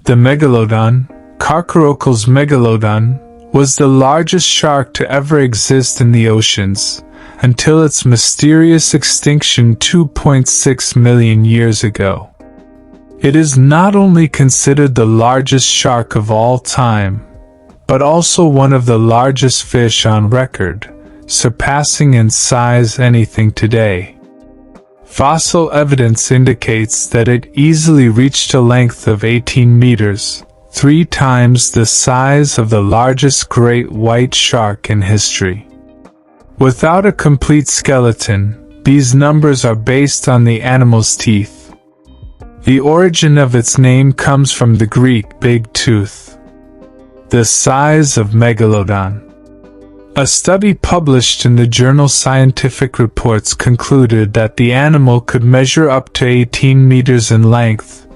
The Megalodon, Carcharodontis megalodon, was the largest shark to ever exist in the oceans, until its mysterious extinction 2.6 million years ago. It is not only considered the largest shark of all time, but also one of the largest fish on record, surpassing in size anything today. Fossil evidence indicates that it easily reached a length of 18 meters, 3 times the size of the largest great white shark in history. Without a complete skeleton, these numbers are based on the animal's teeth. The origin of its name comes from the Greek big tooth. The size of Megalodon. A study published in the journal Scientific Reports concluded that the animal could measure up to 18 meters in length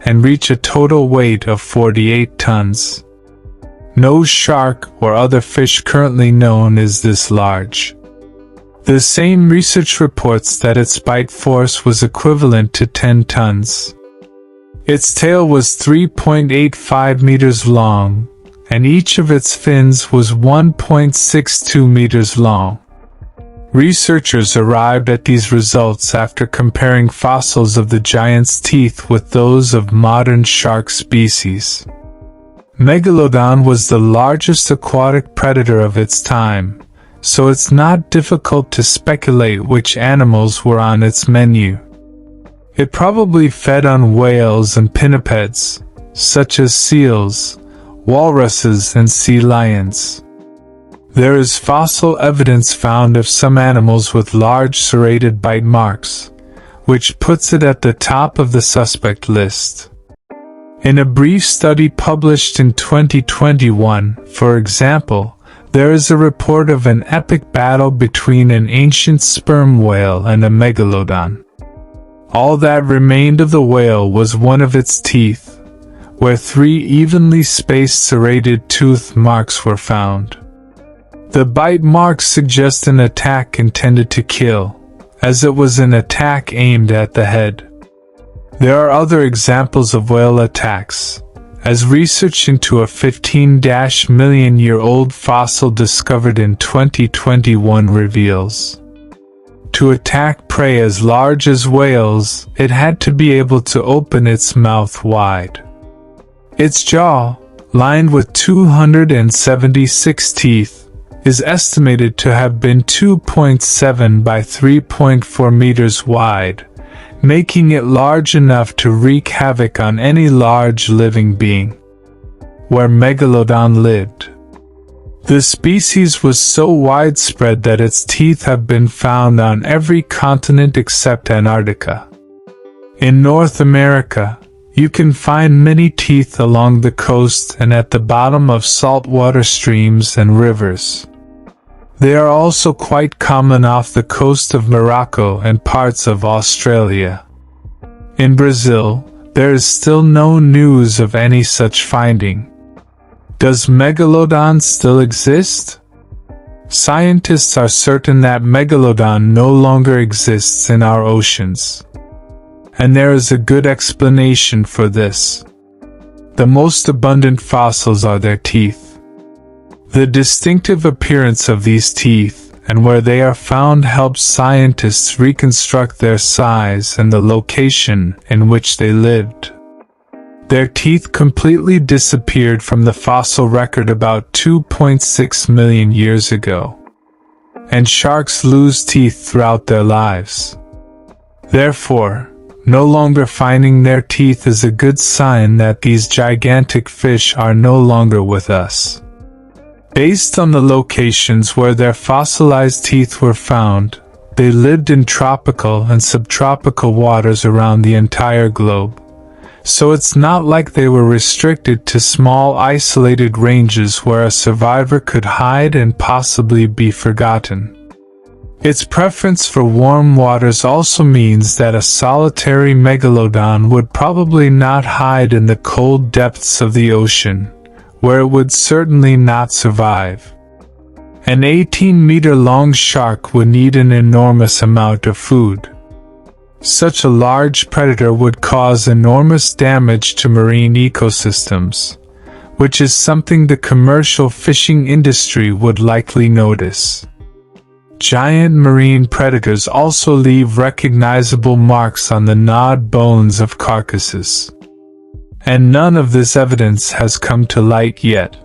and reach a total weight of 48 tons. No shark or other fish currently known is this large. The same research reports that its bite force was equivalent to 10 tons. Its tail was 3.85 meters long, and each of its fins was 1.62 meters long. Researchers arrived at these results after comparing fossils of the giant's teeth with those of modern shark species. Megalodon was the largest aquatic predator of its time, so it's not difficult to speculate which animals were on its menu. It probably fed on whales and pinnipeds, such as seals, walruses and sea lions. There is fossil evidence found of some animals with large serrated bite marks, which puts it at the top of the suspect list. In a brief study published in 2021, for example, there is a report of an epic battle between an ancient sperm whale and a megalodon. All that remained of the whale was one of its teeth, where 3 evenly spaced serrated tooth marks were found. The bite marks suggest an attack intended to kill, as it was an attack aimed at the head. There are other examples of whale attacks, as research into a 15-million-year-old fossil discovered in 2021 reveals. To attack prey as large as whales, it had to be able to open its mouth wide. Its jaw, lined with 276 teeth, is estimated to have been 2.7 by 3.4 meters wide, making it large enough to wreak havoc on any large living being. Where Megalodon lived. The species was so widespread that its teeth have been found on every continent except Antarctica. In North America, you can find many teeth along the coast and at the bottom of saltwater streams and rivers. They are also quite common off the coast of Morocco and parts of Australia. In Brazil, there is still no news of any such finding. Does Megalodon still exist? Scientists are certain that Megalodon no longer exists in our oceans. And there is a good explanation for this. The most abundant fossils are their teeth. The distinctive appearance of these teeth and where they are found helps scientists reconstruct their size and the location in which they lived. Their teeth completely disappeared from the fossil record about 2.6 million years ago. And sharks lose teeth throughout their lives. Therefore, no longer finding their teeth is a good sign that these gigantic fish are no longer with us. Based on the locations where their fossilized teeth were found, they lived in tropical and subtropical waters around the entire globe. So it's not like they were restricted to small isolated ranges where a survivor could hide and possibly be forgotten. Its preference for warm waters also means that a solitary megalodon would probably not hide in the cold depths of the ocean, where it would certainly not survive. An 18-meter-long shark would need an enormous amount of food. Such a large predator would cause enormous damage to marine ecosystems, which is something the commercial fishing industry would likely notice. Giant marine predators also leave recognizable marks on the gnawed bones of carcasses. And none of this evidence has come to light yet.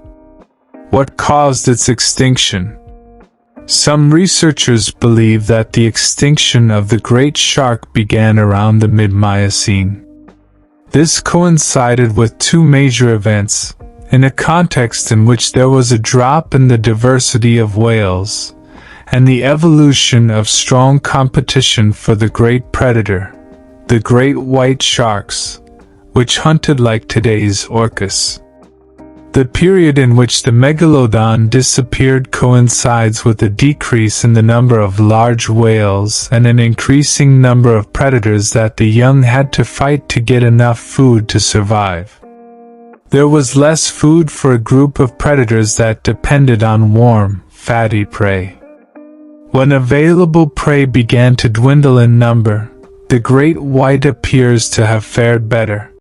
What caused its extinction? Some researchers believe that the extinction of the great shark began around the mid-Miocene. This coincided with two major events, in a context in which there was a drop in the diversity of whales, and the evolution of strong competition for the great predator, the great white sharks, which hunted like today's orcas. The period in which the megalodon disappeared coincides with a decrease in the number of large whales and an increasing number of predators that the young had to fight to get enough food to survive. There was less food for a group of predators that depended on warm, fatty prey. When available prey began to dwindle in number, the great white appears to have fared better.